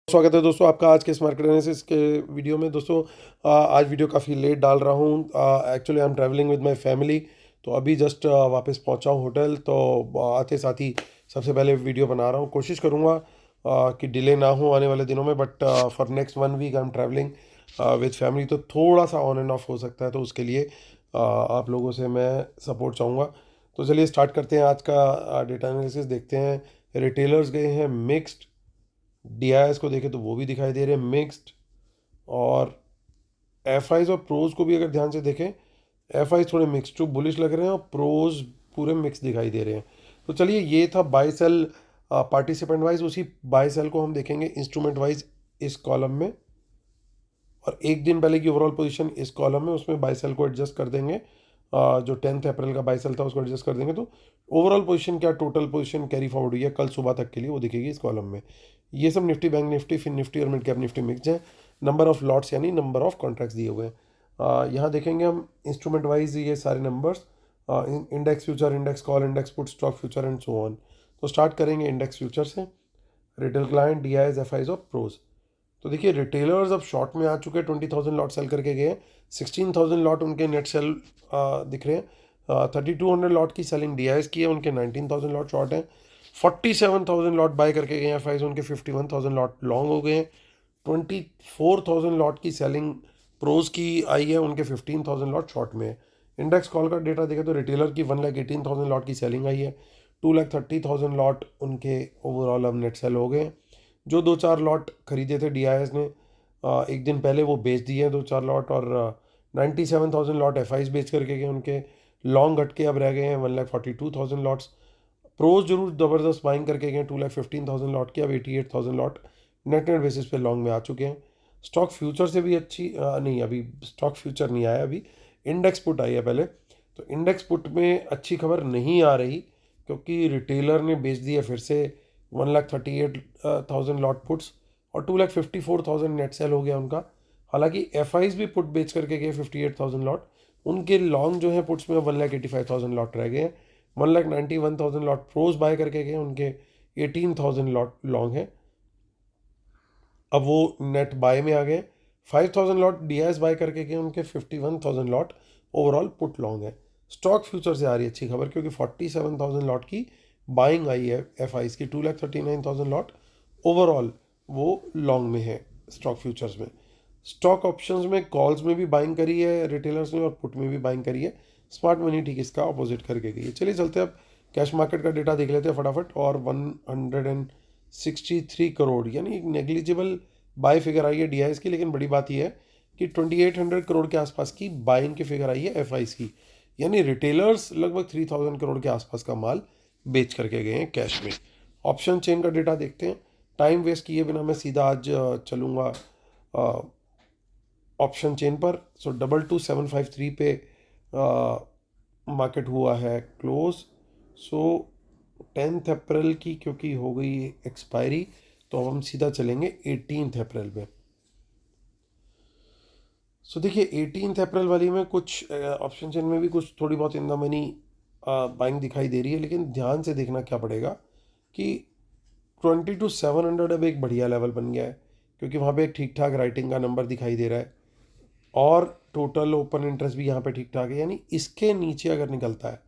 स्वागत है दोस्तों आपका आज के इस मार्केट एनालिसिस के वीडियो में। दोस्तों आज वीडियो काफ़ी लेट डाल रहा हूँ। Actually I am travelling with my family, तो अभी जस्ट वापस पहुँचा हूँ होटल। तो आते साथ ही सबसे पहले वीडियो बना रहा हूँ। कोशिश करूँगा कि डिले ना हो आने वाले दिनों में, but for next 1 week I am travelling with family, तो थोड़ा सा ऑन एंड ऑफ हो सकता है। तो उसके लिए आप लोगों से मैं सपोर्ट चाहूँगा। तो चलिए स्टार्ट करते हैं आज का डेटा एनालिसिस। देखते हैं रिटेलर्स गए हैं मिक्स्ड, डीआईएस को देखें तो वो भी दिखाई दे रहे हैं मिक्स्ड, और एफआईज और प्रोज को भी अगर ध्यान से देखें, एफआईज थोड़े मिक्स टू बुलिश लग रहे हैं और प्रोज पूरे मिक्स दिखाई दे रहे हैं। तो चलिए ये था बाय सेल पार्टिसिपेंट वाइज। उसी बाय सेल को हम देखेंगे इंस्ट्रूमेंट वाइज इस कॉलम में, और एक दिन पहले की ओवरऑल पोजीशन इस कॉलम में, उसमें बाय सेल को एडजस्ट कर देंगे। जो 10 अप्रैल का बाय सेल था उसको एडजस्ट कर देंगे, तो ओवरऑल पोजीशन क्या टोटल पोजीशन कैरी फॉरवर्ड हुई है कल सुबह तक के लिए वो दिखेगी इस कॉलम में। ये सब Nifty, bank Nifty, Fin Nifty और मिड कैप निफ्टी मिक्स है। नंबर ऑफ लॉट्स यानी नंबर ऑफ कॉन्ट्रैक्ट्स दिए हुए हैं। यहाँ देखेंगे हम इंस्ट्रूमेंट वाइज ये सारे numbers, index future, index call, index put, stock future and so on. तो स्टार्ट करेंगे इंडेक्स फ्यूचर से। रिटेल क्लाइंट, डीआईज, एफआईज और प्रोज। तो देखिए रिटेलर्स अब शॉर्ट में आ चुके हैं, 20,000 लॉट सेल करके गए हैं। 16,000 लॉट उनके नेट सेल दिख रहे हैं। 3200 लॉट की सेलिंग डीआईएस की है, उनके 19,000 लॉट शॉर्ट हैं। 47,000 लॉट बाय करके गए हैं एफआईज, उनके 51,000 लॉट लॉन्ग हो गए हैं। 24,000 लॉट की सेलिंग प्रोज की आई है, उनके 15,000 लॉट शॉर्ट में है। इंडेक्स कॉल का डेटा देखें तो रिटेलर की 1,18,000 लॉट की सेलिंग आई है, 2,30,000 लॉट उनके ओवरऑल अब नेट सेल हो गए हैं। जो 2-4 लॉट खरीदे थे डीआईएस ने एक दिन पहले, वो बेच दिए हैं 2-4 लॉट, और 97,000 लॉट एफआईज बेच करके गए, उनके लॉन्ग घट के अब रह गए हैं 1,42,000 लॉट्स। प्रोज जरूर ज़बरदस्त बाइंग करके गए 2,15,000 लॉट के, अब 88,000 लॉट नेट नेट बेसिस पे लॉन्ग में आ चुके हैं। स्टॉक फ्यूचर से भी अच्छी नहीं, अभी स्टॉक फ्यूचर नहीं आया, अभी इंडेक्स पुट आई है पहले। तो इंडेक्स पुट में अच्छी खबर नहीं आ रही, क्योंकि रिटेलर ने बेच दिया फिर से 1,38,000 लॉट पुट्स, और 2,54,000 नेट सेल हो गया उनका। हालांकि एफआईज भी पुट बेच करके गए 58,000 लॉट, उनके लॉन्ग जो है पुट्स में 1,85,000 लॉट रह गए हैं। 1,91,000 लॉट प्रोज बाय करके गए, उनके 18,000 लॉट लॉन्ग है, अब वो नेट बाय में आ गए। 5,000 लॉट डीआईएस बाय करके गए, उनके 51,000 लॉट ओवरऑल पुट लॉन्ग है। स्टॉक फ्यूचर से आ रही है अच्छी खबर, क्योंकि 47,000 लॉट की बाइंग आई है एफआईज की, 2,39,000 लॉट ओवरऑल वो लॉन्ग में है स्टॉक फ्यूचर्स में। स्टॉक ऑप्शंस में कॉल्स में भी बाइंग करी है रिटेलर्स ने, और पुट में भी बाइंग करी है। स्मार्ट मनी ठीक इसका अपोजिट करके गई है। चलिए चलते हैं अब कैश मार्केट का डेटा देख लेते हैं फटाफट। और 163 करोड़ यानी एक नेग्लिजिबल बाय फिगर आई है डीआईएस की, लेकिन बड़ी बात यह है कि 2,800 करोड़ के आसपास की बाइंग की फिगर आई है एफआईज की, यानी रिटेलर्स लगभग 3,000 करोड़ के आसपास का माल बेच करके गए हैं कैश में। ऑप्शन चेन का डेटा देखते हैं। टाइम वेस्ट किए बिना मैं सीधा आज चलूँगा ऑप्शन चेन पर। सो 22,753 पे मार्केट हुआ है क्लोज। सो 10 अप्रैल की क्योंकि हो गई एक्सपायरी, तो अब हम सीधा चलेंगे 18 अप्रैल पे। सो देखिए 18 अप्रैल वाली में कुछ ऑप्शन चेन में भी कुछ थोड़ी बहुत इन द मनी बाइंग दिखाई दे रही है, लेकिन ध्यान से देखना क्या पड़ेगा कि 22,700 अब एक बढ़िया लेवल बन गया है, क्योंकि वहाँ पे एक ठीक ठाक राइटिंग का नंबर दिखाई दे रहा है, और टोटल ओपन इंटरेस्ट भी यहाँ पे ठीक ठाक है। यानी इसके नीचे अगर निकलता है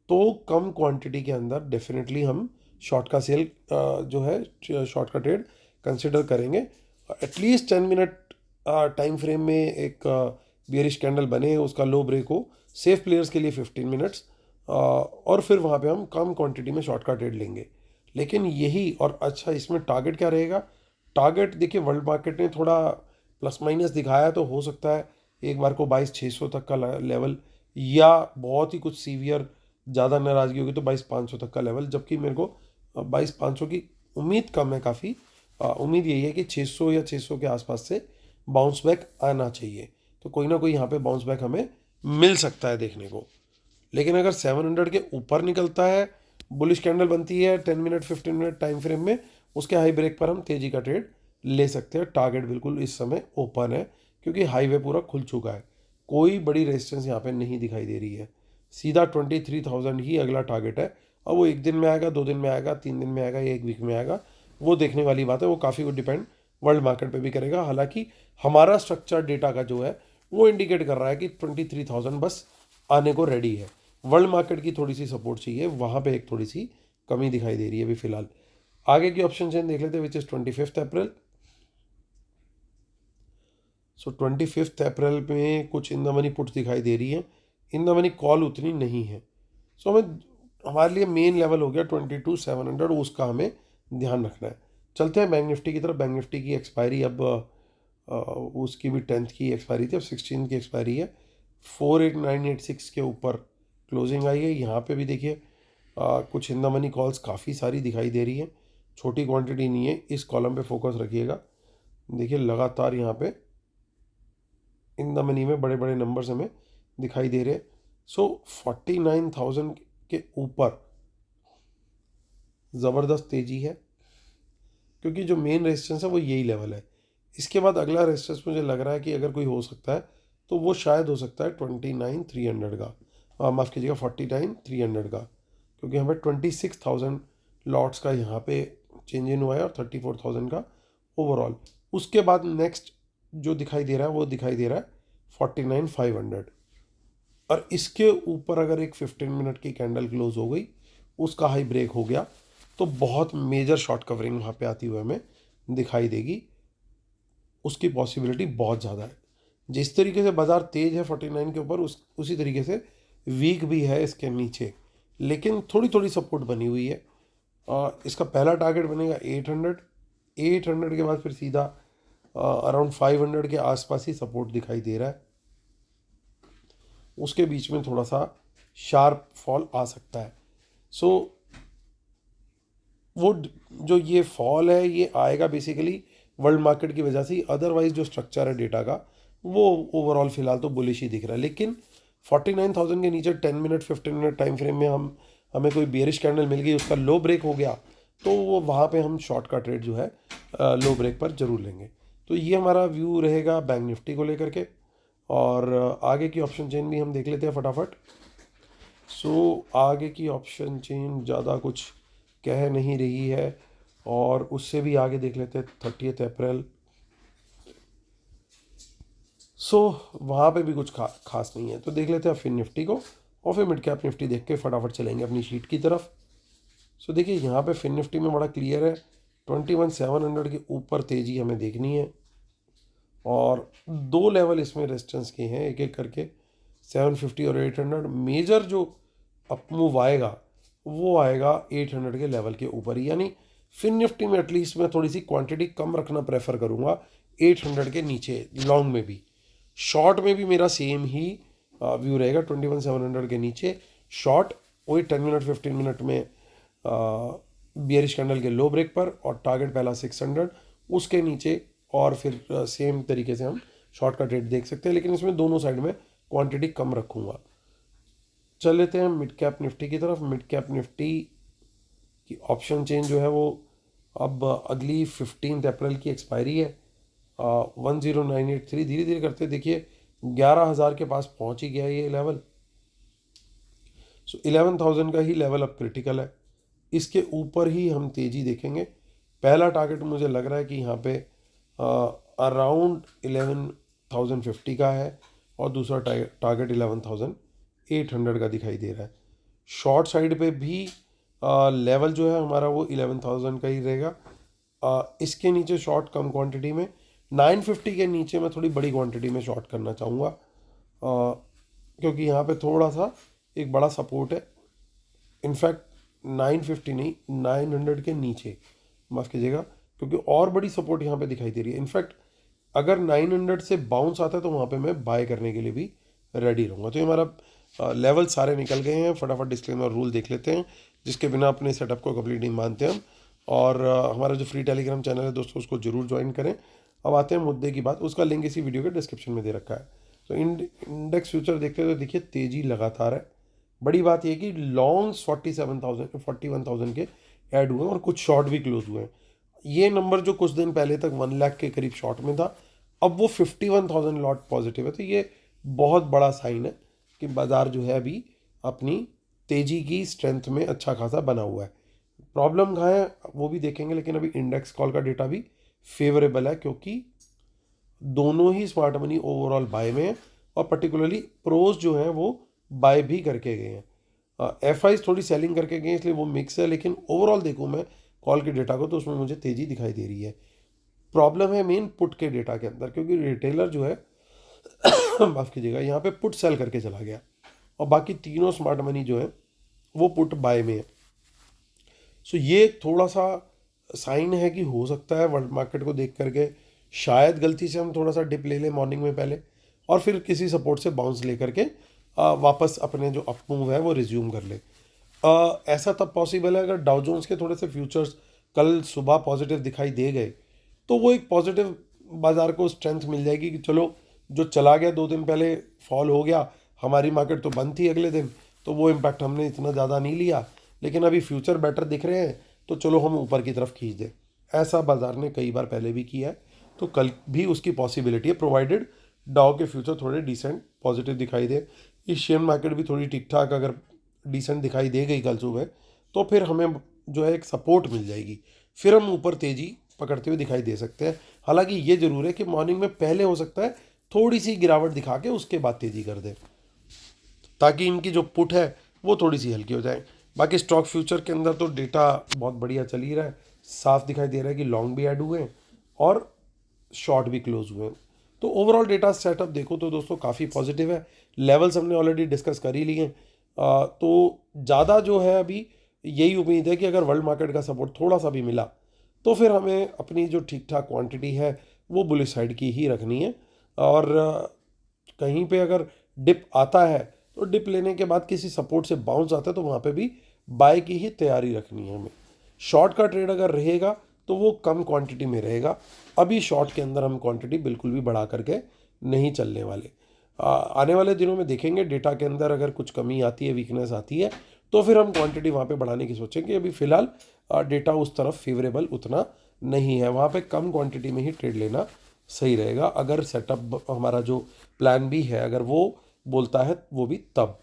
तो कम क्वांटिटी के अंदर डेफिनेटली हम शॉर्ट का सेल जो है शॉर्ट का ट्रेड कंसिडर करेंगे। एटलीस्ट 10 मिनट टाइम फ्रेम में एक बियरिश कैंडल बने, उसका लो ब्रेक हो, सेफ प्लेयर्स के लिए 15 मिनट्स, और फिर वहाँ पे हम कम क्वांटिटी में शॉर्ट का ट्रेड लेंगे। लेकिन यही, और अच्छा इसमें टारगेट क्या रहेगा? टारगेट देखिए वर्ल्ड मार्केट ने थोड़ा प्लस माइनस दिखाया, तो हो सकता है एक बार को 22,600 तक का लेवल, या बहुत ही कुछ सीवियर ज़्यादा नाराज़गी होगी तो 22,500 तक का लेवल, जबकि मेरे को 22,500 की उम्मीद कम है काफ़ी। उम्मीद यही है कि 600 या 600 के आसपास से बाउंस बैक आना चाहिए, तो कोई ना कोई यहाँ पे बाउंस बैक हमें मिल सकता है देखने को। लेकिन अगर 700 के ऊपर निकलता है, बुलिश कैंडल बनती है 10 मिनट 15 मिनट टाइम फ्रेम में, उसके हाई ब्रेक पर हम तेज़ी का ट्रेड ले सकते हैं। टारगेट बिल्कुल इस समय ओपन है, क्योंकि हाईवे पूरा खुल चुका है, कोई बड़ी रेजिस्टेंस यहाँ पे नहीं दिखाई दे रही है। सीधा 23,000 ही अगला टारगेट है। अब वो एक दिन में आएगा, 2 दिन में आएगा, 3 दिन में आएगा या एक वीक में आएगा, वो देखने वाली बात है, वो काफ़ी वो डिपेंड वर्ल्ड मार्केट पे भी करेगा। हालांकि हमारा स्ट्रक्चर डेटा का जो है वो इंडिकेट कर रहा है कि 23,000 बस आने को रेडी है। वर्ल्ड मार्केट की थोड़ी सी सपोर्ट चाहिए, वहाँ पे एक थोड़ी सी कमी दिखाई दे रही है अभी फिलहाल। आगे की ऑप्शन चेन देख लेते हैं, विच इज़ 25 अप्रैल। सो 25 अप्रैल में कुछ इन द मनी पुट्स दिखाई दे रही है, इन द मनी कॉल उतनी नहीं है। सो हमें हमारे लिए मेन लेवल हो गया 22,700, उसका हमें ध्यान रखना है। चलते हैं बैंक निफ्टी की तरफ। बैंक निफ्टी की एक्सपायरी अब उसकी भी 10th की एक्सपायरी थी, अब 16 की एक्सपायरी है। 48,986 के ऊपर क्लोजिंग आई है। यहाँ पे भी देखिए कुछ इन द मनी कॉल्स काफ़ी सारी दिखाई दे रही है, छोटी क्वांटिटी नहीं है। इस कॉलम पे फोकस रखिएगा। देखिए लगातार यहाँ पे इन द मनी में बड़े बड़े नंबर्स हमें दिखाई दे रहे हैं। सो 49,000 के ऊपर ज़बरदस्त तेज़ी है, क्योंकि जो मेन रेजिस्टेंस है वो यही लेवल है। इसके बाद अगला रेजिस्टेंस मुझे लग रहा है कि अगर कोई हो सकता है तो वो शायद हो सकता है 29,300 का, माफ़ कीजिएगा 49,300 का, क्योंकि हमें 26,000 लॉट्स का यहाँ पे चेंज इन हुआ है और 34,000 का ओवरऑल। उसके बाद नेक्स्ट जो दिखाई दे रहा है वो दिखाई दे रहा है 49,500, और इसके ऊपर अगर एक 15 मिनट की कैंडल क्लोज हो गई, उसका हाई ब्रेक हो गया, तो बहुत मेजर शॉर्ट कवरिंग वहाँ पे आती हुई हमें दिखाई देगी। उसकी पॉसिबिलिटी बहुत ज़्यादा है। जिस तरीके से बाज़ार तेज़ है 49 के ऊपर, उसी तरीके से वीक भी है इसके नीचे, लेकिन थोड़ी थोड़ी सपोर्ट बनी हुई है। इसका पहला टारगेट बनेगा 800, 800 के बाद फिर सीधा अराउंड 500 के आसपास ही सपोर्ट दिखाई दे रहा है। उसके बीच में थोड़ा सा शार्प फॉल आ सकता है। सो वो जो ये फॉल है ये आएगा बेसिकली वर्ल्ड मार्केट की वजह से ही। अदरवाइज जो स्ट्रक्चर है डेटा का वो ओवरऑल फिलहाल तो बुलिश ही दिख रहा है। लेकिन 49,000 के नीचे 10 मिनट 15 मिनट टाइम फ्रेम में हमें कोई बेरिश कैंडल मिल गई, उसका लो ब्रेक हो गया, तो वो वहाँ पे हम शॉर्ट का ट्रेड जो है लो ब्रेक पर जरूर लेंगे। तो ये हमारा व्यू रहेगा बैंक निफ्टी को लेकर के। और आगे की ऑप्शन चेन भी हम देख लेते हैं फटाफट। सो आगे की ऑप्शन चेन ज़्यादा कुछ कह नहीं रही है, और उससे भी आगे देख लेते हैं 30 अप्रैल। सो वहाँ पे भी कुछ खास नहीं है, तो देख लेते हैं फिर निफ्टी को, और फिर मिड कैप निफ्टी देख के फटाफट चलेंगे अपनी शीट की तरफ। सो देखिए यहाँ पे फिन निफ्टी में बड़ा क्लियर है, 21,700 के ऊपर तेज़ी हमें देखनी है, और दो लेवल इसमें रेजिस्टेंस के हैं एक एक करके, 750 और 800। मेजर जो अप मूव आएगा वो आएगा 800 के लेवल के ऊपर ही, यानी फिन निफ्टी में एटलीस्ट मैं थोड़ी सी क्वांटिटी कम रखना प्रेफर करूँगा 800 के नीचे। लॉन्ग में भी, शॉर्ट में भी मेरा सेम ही व्यू रहेगा, 21,700 के नीचे शॉर्ट, वही 10 मिनट 15 मिनट में बियरिश कैंडल के लो ब्रेक पर, और टारगेट पहला 600 उसके नीचे, और फिर सेम तरीके से हम शॉर्ट का ट्रेड देख सकते हैं, लेकिन इसमें दोनों साइड में क्वांटिटी कम रखूँगा। चल लेते हैं मिड कैप निफ्टी की तरफ। मिड कैप निफ्टी की ऑप्शन चेन जो है वो अब अगली 15 अप्रैल की एक्सपायरी है। 10,983 धीरे धीरे करते देखिए 11,000 के पास पहुंच ही गया ये लेवल। सो 11,000 का ही लेवल अब क्रिटिकल है, इसके ऊपर ही हम तेज़ी देखेंगे। पहला टारगेट मुझे लग रहा है कि यहाँ पे अराउंड 11,050 का है, और दूसरा टारगेट 11,800 का दिखाई दे रहा है। शॉर्ट साइड पे भी लेवल जो है हमारा वो 11,000 का ही रहेगा। इसके नीचे शॉर्ट कम क्वांटिटी में, 950 के नीचे मैं थोड़ी बड़ी क्वांटिटी में शॉर्ट करना चाहूँगा, क्योंकि यहाँ पे थोड़ा सा एक बड़ा सपोर्ट है। इनफैक्ट 950 नहीं, 900 के नीचे, माफ़ कीजिएगा, क्योंकि और बड़ी सपोर्ट यहाँ पे दिखाई दे रही है। इनफैक्ट अगर 900 से बाउंस आता है तो वहाँ पे मैं बाय करने के लिए भी रेडी रहूँगा। तो ये हमारा लेवल सारे निकल गए हैं। फटाफट डिस्क्लेमर रूल देख लेते हैं, जिसके बिना अपने सेटअप को कंप्लीट नहीं मानते हम। और हमारा जो फ्री टेलीग्राम चैनल है दोस्तों, उसको जरूर ज्वाइन करें। अब आते हैं मुद्दे की बात, उसका लिंक इसी वीडियो के डिस्क्रिप्शन में दे रखा है। तो इंडेक्स फ्यूचर देखते हैं तो देखिए तेज़ी लगातार है। बड़ी बात यह कि लॉन्ग्स 47,000 41,000 के ऐड हुए हैं, और कुछ शॉर्ट भी क्लोज हुए हैं। ये नंबर जो कुछ दिन पहले तक 1 लाख के करीब शॉर्ट में था, अब वो 51,000 लॉट पॉजिटिव है। तो ये बहुत बड़ा साइन है कि बाज़ार जो है अभी अपनी तेज़ी की स्ट्रेंथ में अच्छा खासा बना हुआ है। प्रॉब्लम कहाँ है वो भी देखेंगे, लेकिन अभी इंडेक्स कॉल का डेटा भी फेवरेबल है, क्योंकि दोनों ही स्मार्ट मनी ओवरऑल बाय में है और पर्टिकुलरली प्रोज जो हैं वो बाय भी करके गए हैं। एफ आईज थोड़ी सेलिंग करके गए हैं, इसलिए वो मिक्स है, लेकिन ओवरऑल देखूँ मैं कॉल के डेटा को तो उसमें मुझे तेज़ी दिखाई दे रही है। प्रॉब्लम है मेन पुट के डेटा के अंदर, क्योंकि रिटेलर जो है माफ़ कीजिएगा, यहाँ पे पुट सेल करके चला गया और बाकी तीनों स्मार्ट मनी जो है वो पुट बाय में है। सो ये थोड़ा सा साइन है कि हो सकता है वर्ल्ड मार्केट को देख करके शायद गलती से हम थोड़ा सा डिप ले लें मॉर्निंग में पहले, और फिर किसी सपोर्ट से बाउंस ले करके वापस अपने जो अप मूव है वो रिज्यूम कर ले। ऐसा तब पॉसिबल है अगर डाउ जोन्स के थोड़े से फ्यूचर्स कल सुबह पॉजिटिव दिखाई दे गए, तो वो एक पॉजिटिव बाज़ार को स्ट्रेंथ मिल जाएगी कि चलो जो चला गया 2 दिन पहले फॉल हो गया, हमारी मार्केट तो बंद थी अगले दिन, तो वो इम्पैक्ट हमने इतना ज़्यादा नहीं लिया, लेकिन अभी फ्यूचर बेटर दिख रहे हैं तो चलो हम ऊपर की तरफ खींच दें। ऐसा बाज़ार ने कई बार पहले भी किया है, तो कल भी उसकी पॉसिबिलिटी है, प्रोवाइडेड डाउ के फ्यूचर थोड़े डिसेंट पॉजिटिव दिखाई दे। एशियन मार्केट भी थोड़ी ठीक ठाक अगर डिसेंट दिखाई दे गई कल सुबह, तो फिर हमें जो है एक सपोर्ट मिल जाएगी, फिर हम ऊपर तेज़ी पकड़ते हुए दिखाई दे सकते हैं। हालांकि ये ज़रूर है कि मॉर्निंग में पहले हो सकता है थोड़ी सी गिरावट दिखा के उसके बाद तेज़ी कर दे, ताकि इनकी जो पुट है वो थोड़ी सी हल्की हो जाए। बाकी स्टॉक फ्यूचर के अंदर तो डेटा बहुत बढ़िया चल ही रहा है, साफ दिखाई दे रहा है कि लॉन्ग भी ऐड हुए हैं और शॉर्ट भी क्लोज हुए हैं। तो ओवरऑल डेटा सेटअप देखो तो दोस्तों काफ़ी पॉजिटिव है। लेवल्स हमने ऑलरेडी डिस्कस कर ही लिए हैं। तो ज़्यादा जो है अभी यही उम्मीद है कि अगर वर्ल्ड मार्केट का सपोर्ट थोड़ा सा भी मिला तो फिर हमें अपनी जो ठीक ठाक क्वांटिटी है वो बुलिश साइड की ही रखनी है। और कहीं पे अगर डिप आता है तो डिप लेने के बाद किसी सपोर्ट से बाउंस आता है तो वहाँ पे भी बाय की ही तैयारी रखनी है हमें। शॉर्ट का ट्रेड अगर रहेगा तो वो कम क्वांटिटी में रहेगा। अभी शॉर्ट के अंदर हम क्वांटिटी बिल्कुल भी बढ़ा करके नहीं चलने वाले। आने वाले दिनों में देखेंगे डेटा के अंदर अगर कुछ कमी आती है, वीकनेस आती है, तो फिर हम क्वांटिटी वहाँ पे बढ़ाने की सोचेंगे। अभी फ़िलहाल डेटा उस तरफ फेवरेबल उतना नहीं है, वहाँ पे कम क्वांटिटी में ही ट्रेड लेना सही रहेगा। अगर सेटअप हमारा जो प्लान भी है अगर वो बोलता है वो भी तब।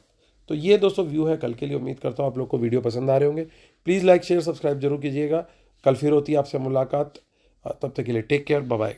तो ये दोस्तों व्यू है कल के लिए। उम्मीद करता हूँ आप लोग को वीडियो पसंद आ रहे होंगे। प्लीज़ लाइक शेयर सब्सक्राइब जरूर कीजिएगा। कल फिर होती है आपसे मुलाकात, तब तक के लिए टेक केयर, बाय बाय।